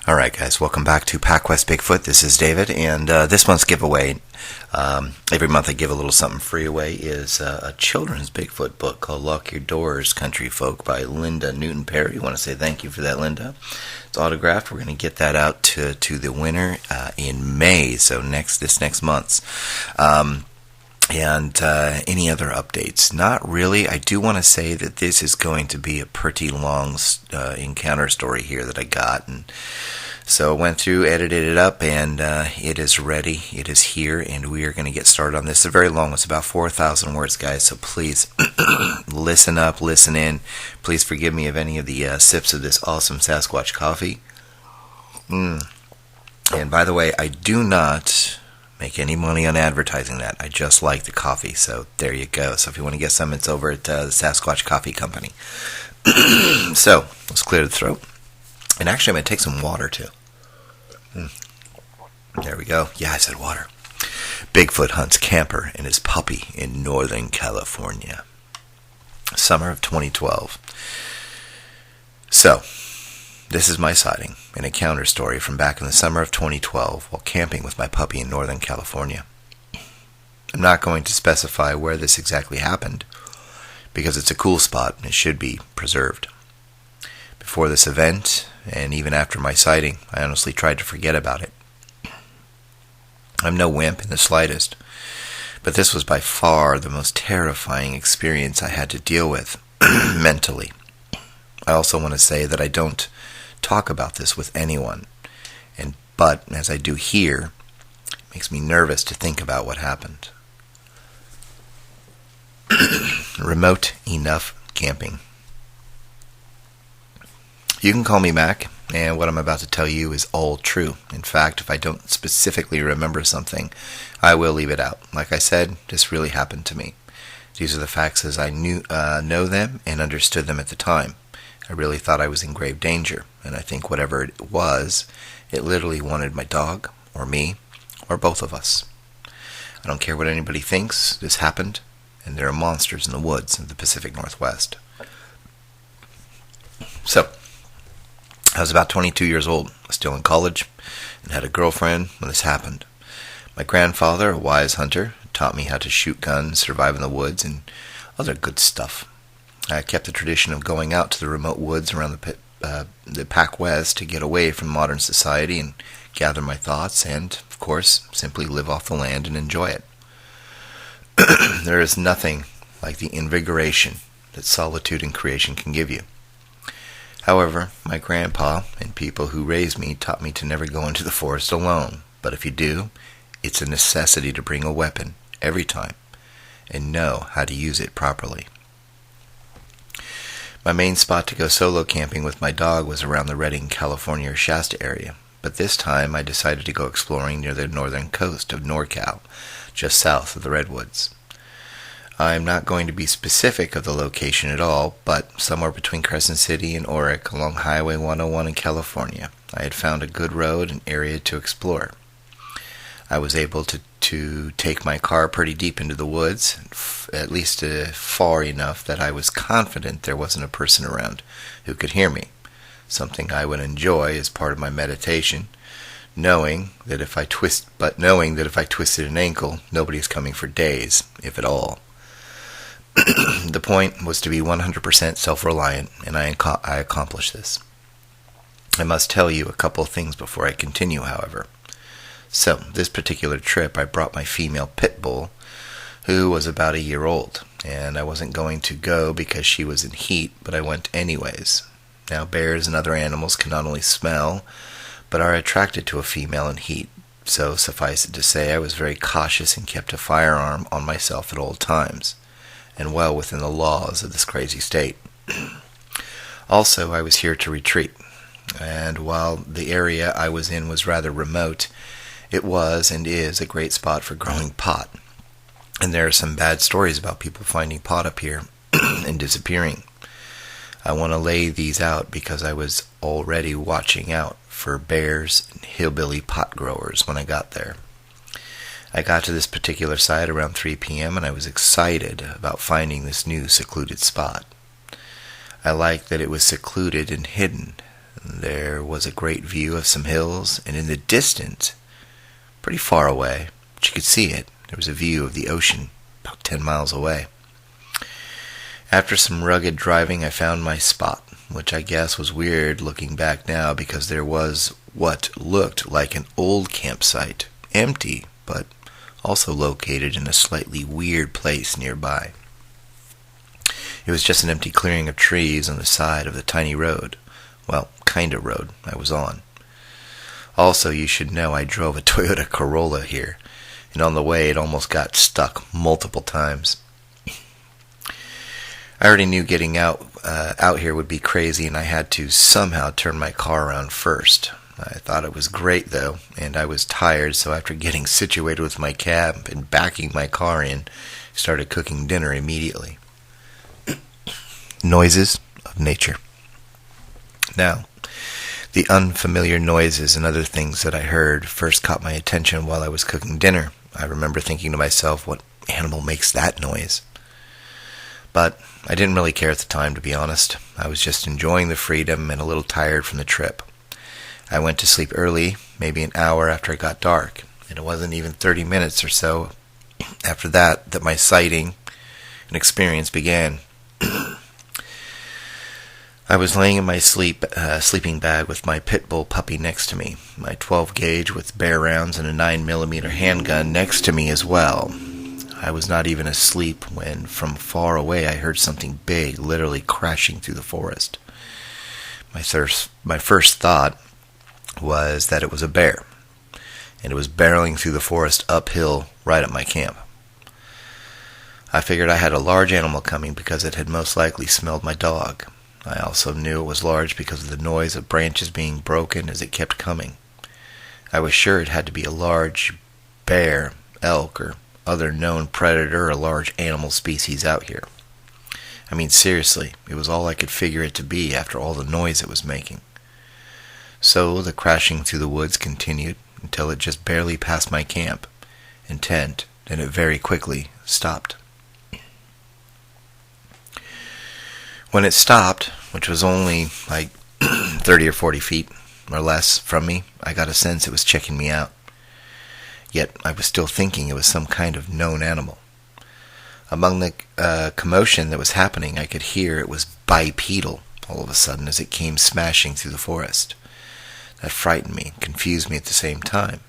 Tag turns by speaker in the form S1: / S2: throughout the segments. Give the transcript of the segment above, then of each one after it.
S1: All right, guys, welcome back to PacWest Bigfoot. This is David, and this month's giveaway, every month I give a little something free away, is a children's Bigfoot book called Lock Your Doors, Country Folk by Linda Newton Perry. I want to say thank you for that, Linda. It's autographed. We're going to get that out to the winner in May, so this next month. And any other updates? Not really. I do want to say that this is going to be a pretty long encounter story here that I got. And so I went through, edited it up, and it is ready. It is here, and we are going to get started on this. It's very long. It's about 4,000 words, guys, so please listen up, listen in. Please forgive me of any of the sips of this awesome Sasquatch coffee. And by the way, I do not make any money on advertising that. I just like the coffee, so there you go. So if you want to get some, it's over at the Sasquatch Coffee Company. So let's clear the throat. And actually, I'm going to take some water, too. There we go. Yeah, I said water. Bigfoot hunts camper and his puppy in Northern California. Summer of 2012. So, this is my sighting, an encounter story from back in the summer of 2012 while camping with my puppy in Northern California. I'm not going to specify where this exactly happened because it's a cool spot and it should be preserved. Before this event, and even after my sighting, I honestly tried to forget about it. I'm no wimp in the slightest, but this was by far the most terrifying experience I had to deal with mentally. I also want to say that I don't talk about this with anyone, but as I do here, it makes me nervous to think about what happened. Remote enough camping. You can call me Mac, and what I'm about to tell you is all true. In fact, if I don't specifically remember something, I will leave it out. Like I said, this really happened to me. These are the facts as I know them and understood them at the time. I really thought I was in grave danger, and I think whatever it was, it literally wanted my dog, or me, or both of us. I don't care what anybody thinks, this happened, and there are monsters in the woods of the Pacific Northwest. So, I was about 22 years old, still in college, and had a girlfriend when this happened. My grandfather, a wise hunter, taught me how to shoot guns, survive in the woods, and other good stuff. I kept the tradition of going out to the remote woods around the PacWest to get away from modern society and gather my thoughts and, of course, simply live off the land and enjoy it. There is nothing like the invigoration that solitude and creation can give you. However, my grandpa and people who raised me taught me to never go into the forest alone. But if you do, it's a necessity to bring a weapon every time and know how to use it properly. My main spot to go solo camping with my dog was around the Redding, California or Shasta area. But this time I decided to go exploring near the northern coast of NorCal, just south of the Redwoods. I'm not going to be specific of the location at all, but somewhere between Crescent City and Oric along Highway 101 in California, I had found a good road and area to explore. I was able to take my car pretty deep into the woods, at least far enough that I was confident there wasn't a person around who could hear me, something I would enjoy as part of my meditation, knowing that if I twisted an ankle, nobody's coming for days, if at all. The point was to be 100% self-reliant, and I accomplished this. I must tell you a couple of things before I continue, however. So, this particular trip, I brought my female pit bull, who was about a year old, and I wasn't going to go because she was in heat, but I went anyways. Now, bears and other animals can not only smell, but are attracted to a female in heat, so suffice it to say I was very cautious and kept a firearm on myself at all times, and well within the laws of this crazy state. Also, I was here to retreat, and while the area I was in was rather remote, it was and is a great spot for growing pot. And there are some bad stories about people finding pot up here and disappearing. I want to lay these out because I was already watching out for bears and hillbilly pot growers when I got there. I got to this particular site around 3 p.m. and I was excited about finding this new secluded spot. I liked that it was secluded and hidden, There was a great view of some hills, and in the distance, pretty far away, but you could see it, there was a view of the ocean about 10 miles away. After some rugged driving, I found my spot, which I guess was weird looking back now because there was what looked like an old campsite, empty, but also located in a slightly weird place nearby. It was just an empty clearing of trees on the side of the tiny road. Well, kind of road I was on. Also, you should know I drove a Toyota Corolla here, and on the way it almost got stuck multiple times. I already knew getting out here would be crazy, and I had to somehow turn my car around first. I thought it was great, though, and I was tired, so after getting situated with my cab and backing my car in, I started cooking dinner immediately. Noises of nature. Now, the unfamiliar noises and other things that I heard first caught my attention while I was cooking dinner. I remember thinking to myself, what animal makes that noise? But I didn't really care at the time, to be honest. I was just enjoying the freedom and a little tired from the trip. I went to sleep early, maybe an hour after it got dark, and it wasn't even 30 minutes or so after that my sighting and experience began. I was laying in my sleeping bag with my pit bull puppy next to me, my 12 gauge with bear rounds and a 9mm handgun next to me as well. I was not even asleep when, from far away, I heard something big literally crashing through the forest. My first thought was that it was a bear, and it was barreling through the forest uphill right at my camp. I figured I had a large animal coming because it had most likely smelled my dog. I also knew it was large because of the noise of branches being broken as it kept coming. I was sure it had to be a large bear, elk, or other known predator or large animal species out here. I mean, seriously, it was all I could figure it to be after all the noise it was making. So the crashing through the woods continued until it just barely passed my camp and tent, and it very quickly stopped. When it stopped, which was only like 30 or 40 feet or less from me, I got a sense it was checking me out. Yet I was still thinking it was some kind of known animal. Among the commotion that was happening, I could hear it was bipedal all of a sudden as it came smashing through the forest. That frightened me, confused me at the same time.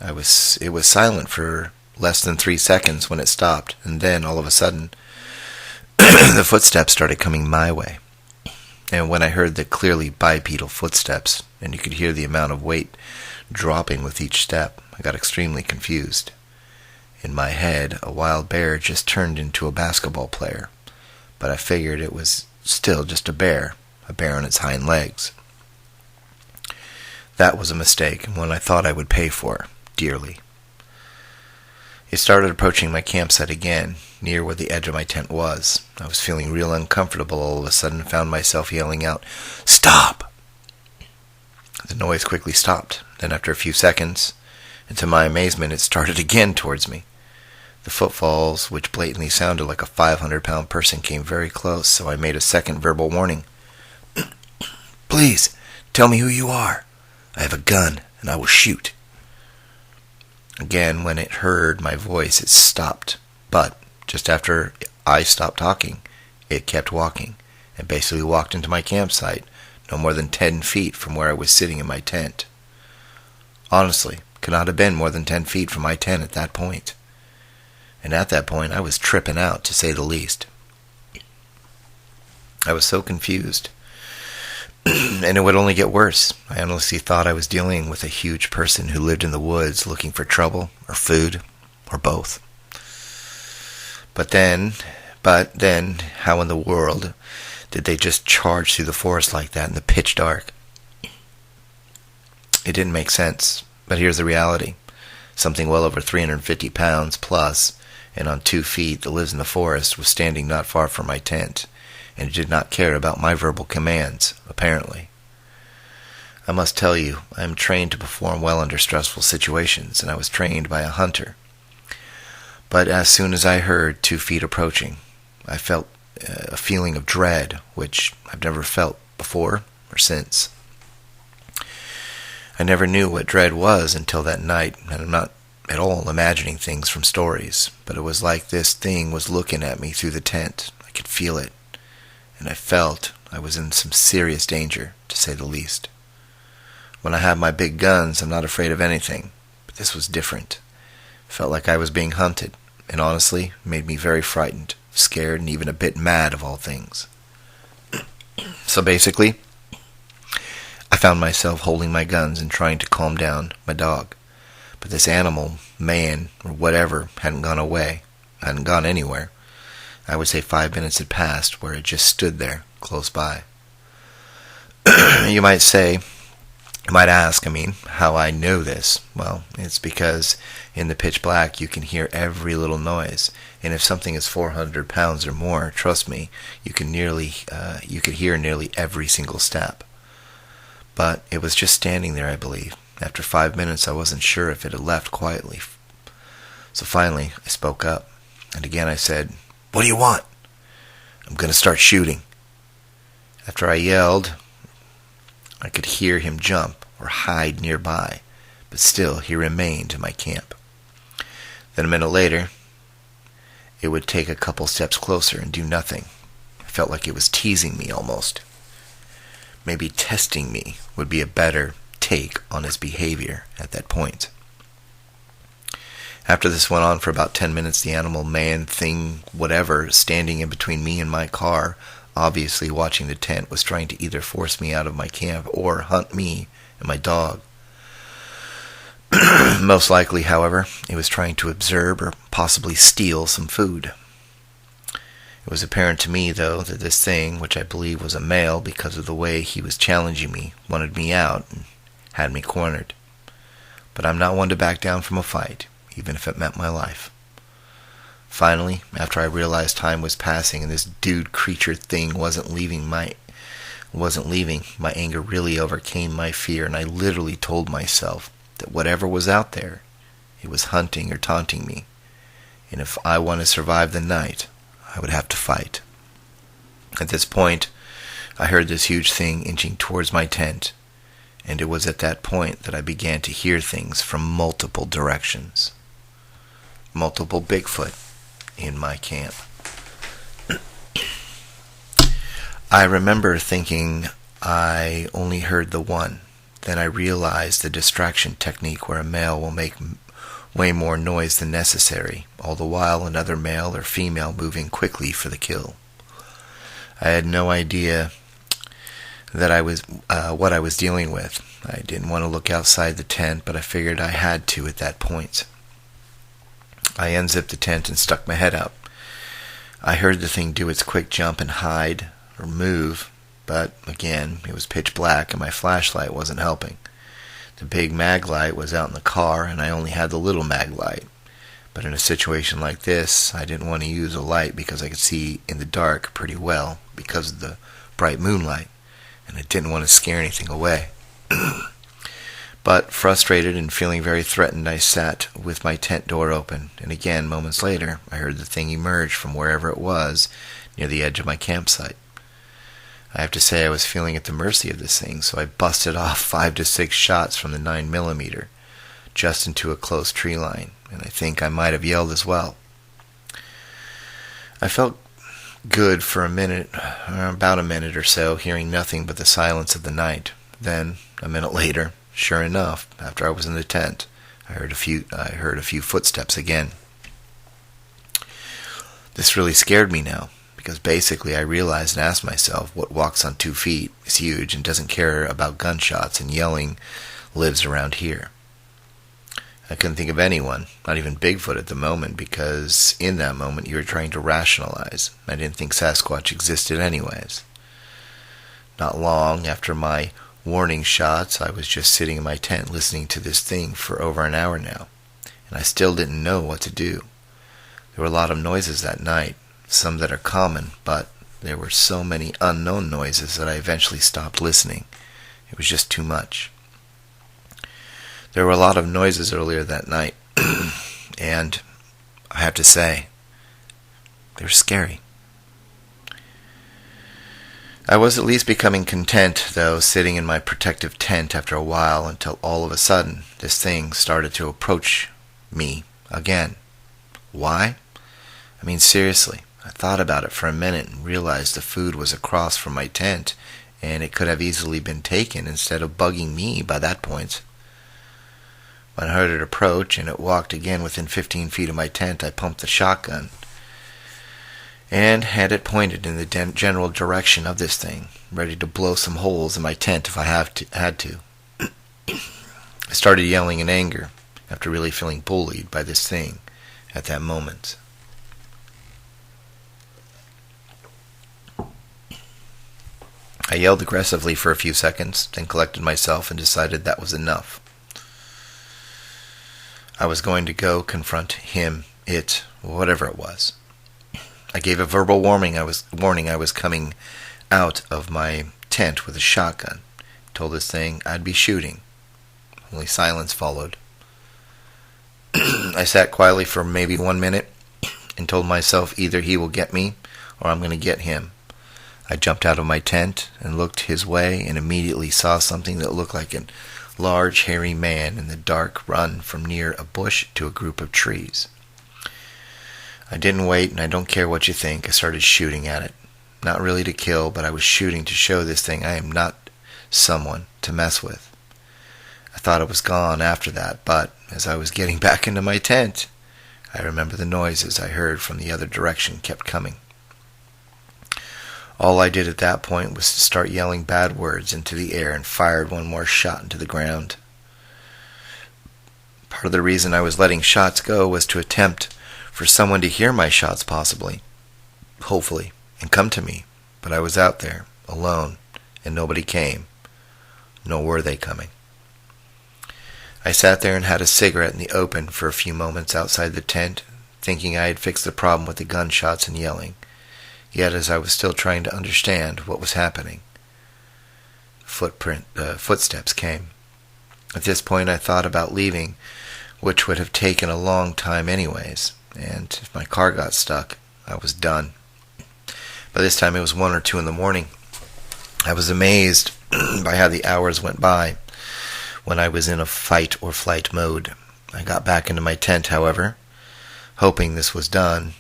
S1: It was silent for less than 3 seconds when it stopped, and then all of a sudden the footsteps started coming my way. And when I heard the clearly bipedal footsteps, and you could hear the amount of weight dropping with each step, I got extremely confused. In my head, a wild bear just turned into a basketball player, but I figured it was still just a bear on its hind legs. That was a mistake, and one I thought I would pay for, dearly. It started approaching my campsite again, near where the edge of my tent was. I was feeling real uncomfortable all of a sudden and found myself yelling out, "Stop!" The noise quickly stopped. Then after a few seconds, and to my amazement, it started again towards me. The footfalls, which blatantly sounded like a 500-pound person, came very close, so I made a second verbal warning. "Please, tell me who you are. I have a gun, and I will shoot." Again, when it heard my voice, it stopped. But just after I stopped talking, it kept walking, and basically walked into my campsite, no more than 10 feet from where I was sitting in my tent. Honestly, could not have been more than 10 feet from my tent at that point. And at that point, I was tripping out, to say the least. I was so confused. And it would only get worse. I honestly thought I was dealing with a huge person who lived in the woods looking for trouble, or food, or both. But then, how in the world did they just charge through the forest like that in the pitch dark? It didn't make sense, but here's the reality. Something well over 350 pounds plus, and on 2 feet, that lives in the forest, was standing not far from my tent, and it did not care about my verbal commands, apparently. I must tell you, I am trained to perform well under stressful situations, and I was trained by a hunter. But as soon as I heard 2 feet approaching, I felt a feeling of dread, which I've never felt before or since. I never knew what dread was until that night, and I'm not at all imagining things from stories, but it was like this thing was looking at me through the tent. I could feel it, and I felt I was in some serious danger, to say the least. When I have my big guns, I'm not afraid of anything, but this was different. It felt like I was being hunted, and honestly, made me very frightened, scared, and even a bit mad of all things. So basically, I found myself holding my guns and trying to calm down my dog. But this animal, man, or whatever, hadn't gone away, hadn't gone anywhere. I would say 5 minutes had passed where it just stood there, close by. You might ask, how I know this. Well, it's because in the pitch black you can hear every little noise, and if something is 400 pounds or more, trust me, you could hear nearly every single step. But it was just standing there, I believe. After 5 minutes, I wasn't sure if it had left quietly. So finally, I spoke up, and again I said, "What do you want?" "I'm going to start shooting." After I yelled, I could hear him jump or hide nearby, but still he remained in my camp. Then a minute later, it would take a couple steps closer and do nothing. I felt like it was teasing me almost. Maybe testing me would be a better take on his behavior at that point. After this went on for about 10 minutes, the animal, man, thing, whatever, standing in between me and my car, obviously watching the tent, was trying to either force me out of my camp or hunt me and my dog. Most likely, however, it was trying to observe or possibly steal some food. It was apparent to me, though, that this thing, which I believe was a male because of the way he was challenging me, wanted me out and had me cornered. But I'm not one to back down from a fight, even if it meant my life. Finally, after I realized time was passing and this dude creature thing wasn't leaving, my anger really overcame my fear, and I literally told myself that whatever was out there, it was hunting or taunting me, and if I want to survive the night, I would have to fight. At this point, I heard this huge thing inching towards my tent, and it was at that point that I began to hear things from multiple directions. Multiple Bigfoot in my camp. I remember thinking I only heard the one. Then I realized the distraction technique where a male will make way more noise than necessary, all the while another male or female moving quickly for the kill. I had no idea that what I was dealing with. I didn't want to look outside the tent, but I figured I had to at that point. I unzipped the tent and stuck my head out. I heard the thing do its quick jump and hide or move, but again, it was pitch black and my flashlight wasn't helping. The big mag light was out in the car, and I only had the little mag light. But in a situation like this, I didn't want to use a light because I could see in the dark pretty well because of the bright moonlight, and I didn't want to scare anything away. But frustrated and feeling very threatened, I sat with my tent door open, and again, moments later, I heard the thing emerge from wherever it was near the edge of my campsite. I have to say I was feeling at the mercy of this thing, so I busted off 5 to 6 shots from the 9mm, just into a close tree line, and I think I might have yelled as well. I felt good for about a minute or so, hearing nothing but the silence of the night. Then, a minute later, sure enough, after I was in the tent, I heard a few footsteps again. This really scared me now, because basically I realized and asked myself, what walks on 2 feet is huge and doesn't care about gunshots and yelling lives around here? I couldn't think of anyone, not even Bigfoot at the moment, because in that moment you were trying to rationalize. I didn't think Sasquatch existed anyways. Not long after my warning shots, I was just sitting in my tent listening to this thing for over an hour now, and I still didn't know what to do. There were a lot of noises that night, some that are common, but there were so many unknown noises that I eventually stopped listening. It was just too much. There were a lot of noises earlier that night, and I have to say, they were scary. I was at least becoming content, though, sitting in my protective tent after a while, until all of a sudden this thing started to approach me again. Why? I mean, seriously, I thought about it for a minute and realized the food was across from my tent, and it could have easily been taken instead of bugging me by that point. When I heard it approach and it walked again within 15 feet of my tent, I pumped the shotgun and had it pointed in the general direction of this thing, ready to blow some holes in my tent if I had to. I started yelling in anger after really feeling bullied by this thing at that moment. I yelled aggressively for a few seconds, then collected myself and decided that was enough. I was going to go confront him, it, whatever it was. I gave a verbal warning I was coming out of my tent with a shotgun. Told this thing I'd be shooting. Only silence followed. I sat quietly for maybe 1 minute and told myself either he will get me or I'm going to get him. I jumped out of my tent and looked his way and immediately saw something that looked like a large, hairy man in the dark run from near a bush to a group of trees. I didn't wait, and I don't care what you think. I started shooting at it. Not really to kill, but I was shooting to show this thing I am not someone to mess with. I thought it was gone after that, but as I was getting back into my tent, I remember the noises I heard from the other direction kept coming. All I did at that point was to start yelling bad words into the air and fired one more shot into the ground. Part of the reason I was letting shots go was to attempt for someone to hear my shots possibly, hopefully, and come to me. But I was out there, alone, and nobody came. Nor were they coming. I sat there and had a cigarette in the open for a few moments outside the tent, thinking I had fixed the problem with the gunshots and yelling. Yet as I was still trying to understand what was happening, footsteps came. At this point I thought about leaving, which would have taken a long time anyways, and if my car got stuck, I was done. By this time it was 1 or 2 in the morning. I was amazed by how the hours went by when I was in a fight or flight mode. I got back into my tent, however, hoping this was done,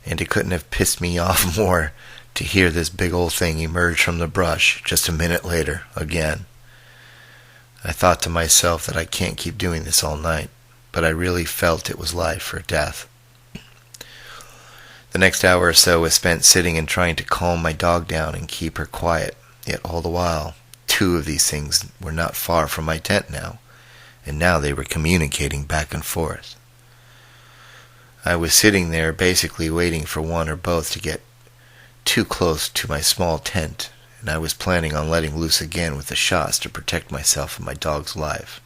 S1: and it couldn't have pissed me off more to hear this big old thing emerge from the brush just a minute later again. I thought to myself that I can't keep doing this all night, but I really felt it was life or death. The next hour or so was spent sitting and trying to calm my dog down and keep her quiet, yet all the while 2 of these things were not far from my tent now, and now they were communicating back and forth. I was sitting there basically waiting for one or both to get too close to my small tent, and I was planning on letting loose again with the shots to protect myself and my dog's life.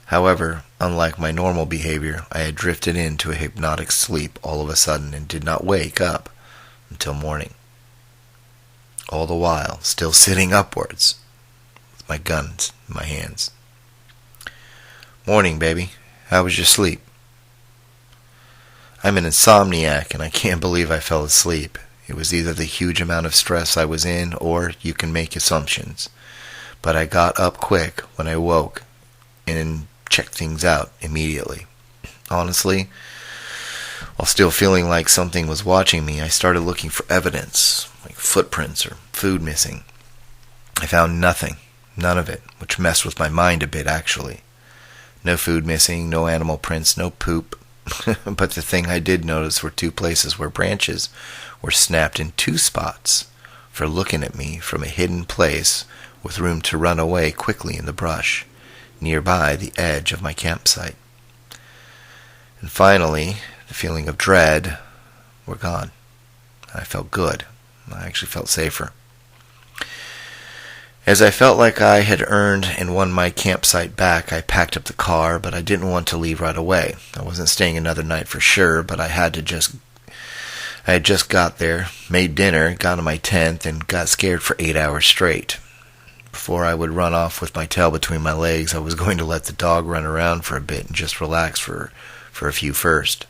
S1: However, unlike my normal behavior, I had drifted into a hypnotic sleep all of a sudden and did not wake up until morning. All the while, still sitting upwards, with my guns in my hands. "Morning, baby. How was your sleep?" I'm an insomniac, and I can't believe I fell asleep. It was either the huge amount of stress I was in, or you can make assumptions. But I got up quick when I woke, and checked things out immediately. Honestly, while still feeling like something was watching me, I started looking for evidence, like footprints or food missing. I found nothing, none of it, which messed with my mind a bit actually. No food missing, no animal prints, no poop. But the thing I did notice were 2 places where branches were snapped in 2 spots for looking at me from a hidden place with room to run away quickly in the brush, nearby the edge of my campsite. And finally, the feeling of dread were gone. I felt good. I actually felt safer. As I felt like I had earned and won my campsite back, I packed up the car, but I didn't want to leave right away. I wasn't staying another night for sure, but I had just got there, made dinner, got in my tent, and got scared for 8 hours straight. Before I would run off with my tail between my legs, I was going to let the dog run around for a bit and just relax for a few first.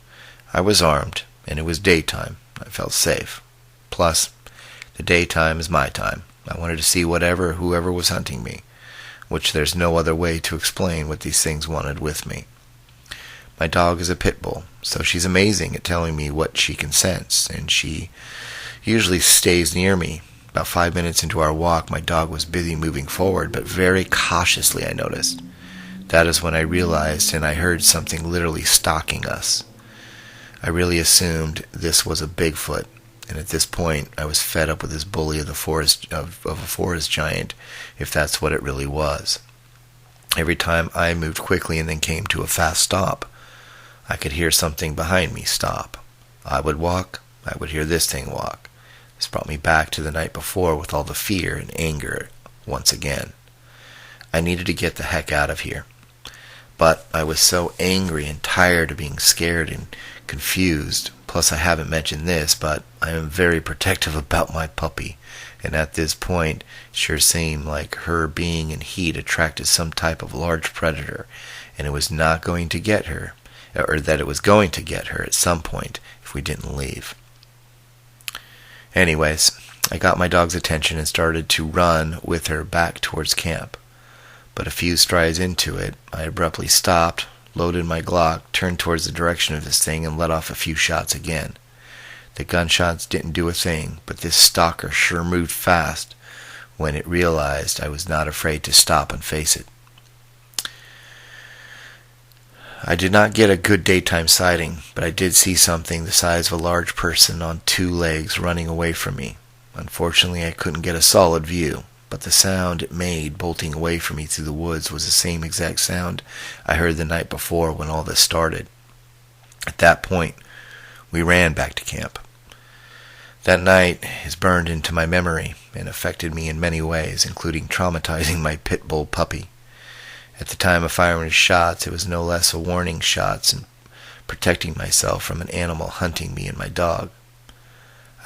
S1: I was armed, and it was daytime. I felt safe. Plus, The daytime is my time. I wanted to see whoever was hunting me, which there's no other way to explain what these things wanted with me. My dog is a pit bull, so she's amazing at telling me what she can sense, and she usually stays near me. About 5 minutes into our walk, my dog was busy moving forward, but very cautiously, I noticed. That is when I realized and I heard something literally stalking us. I really assumed this was a Bigfoot, and at this point I was fed up with this bully of a forest giant, if that's what it really was. Every time I moved quickly and then came to a fast stop, I could hear something behind me stop. I would walk, I would hear this thing walk. This brought me back to the night before with all the fear and anger once again. I needed to get the heck out of here. But I was so angry and tired of being scared and confused. Plus, I haven't mentioned this, but I am very protective about my puppy. And at this point, it sure seemed like her being in heat attracted some type of large predator, and it was not going to get her, or that it was going to get her at some point if we didn't leave. Anyways, I got my dog's attention and started to run with her back towards camp. But a few strides into it, I abruptly stopped, loaded my Glock, turned towards the direction of this thing, and let off a few shots again. The gunshots didn't do a thing, but this stalker sure moved fast when it realized I was not afraid to stop and face it. I did not get a good daytime sighting, but I did see something the size of a large person on 2 legs running away from me. Unfortunately, I couldn't get a solid view, but the sound it made bolting away from me through the woods was the same exact sound I heard the night before when all this started. At that point, we ran back to camp. That night is burned into my memory and affected me in many ways, including traumatizing my pit bull puppy. At the time of firing shots, it was no less a warning shots and protecting myself from an animal hunting me and my dog.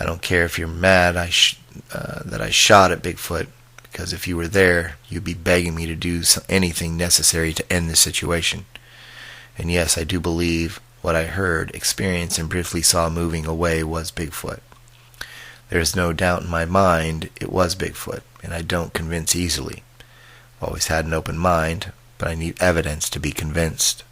S1: I don't care if you're mad that I shot at Bigfoot, because if you were there, you'd be begging me to do anything necessary to end the situation. And yes, I do believe what I heard, experienced, and briefly saw moving away was Bigfoot. There is no doubt in my mind it was Bigfoot, and I don't convince easily. I've always had an open mind, but I need evidence to be convinced.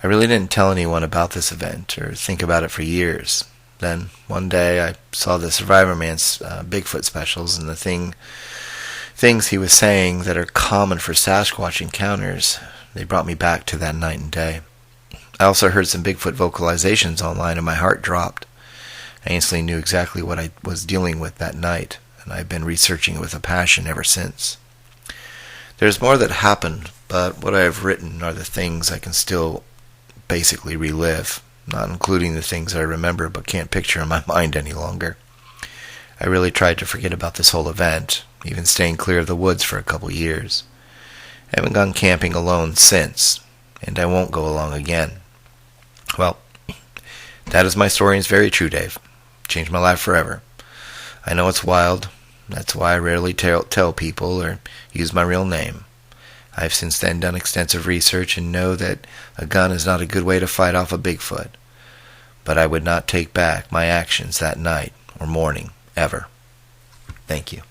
S1: I really didn't tell anyone about this event or think about it for years. Then, one day, I saw the Survivor Man's Bigfoot specials, and the things he was saying that are common for Sasquatch encounters, they brought me back to that night and day. I also heard some Bigfoot vocalizations online, and my heart dropped. I instantly knew exactly what I was dealing with that night, and I've been researching it with a passion ever since. There's more that happened, but what I have written are the things I can still basically relive, not including the things I remember but can't picture in my mind any longer. I really tried to forget about this whole event, even staying clear of the woods for a couple years. I haven't gone camping alone since, and I won't go along again. Well, that is my story, and it's very true, Dave. Changed my life forever. I know it's wild. That's why I rarely tell people or use my real name. I've since then done extensive research and know that a gun is not a good way to fight off a Bigfoot. But I would not take back my actions that night or morning, ever. Thank you.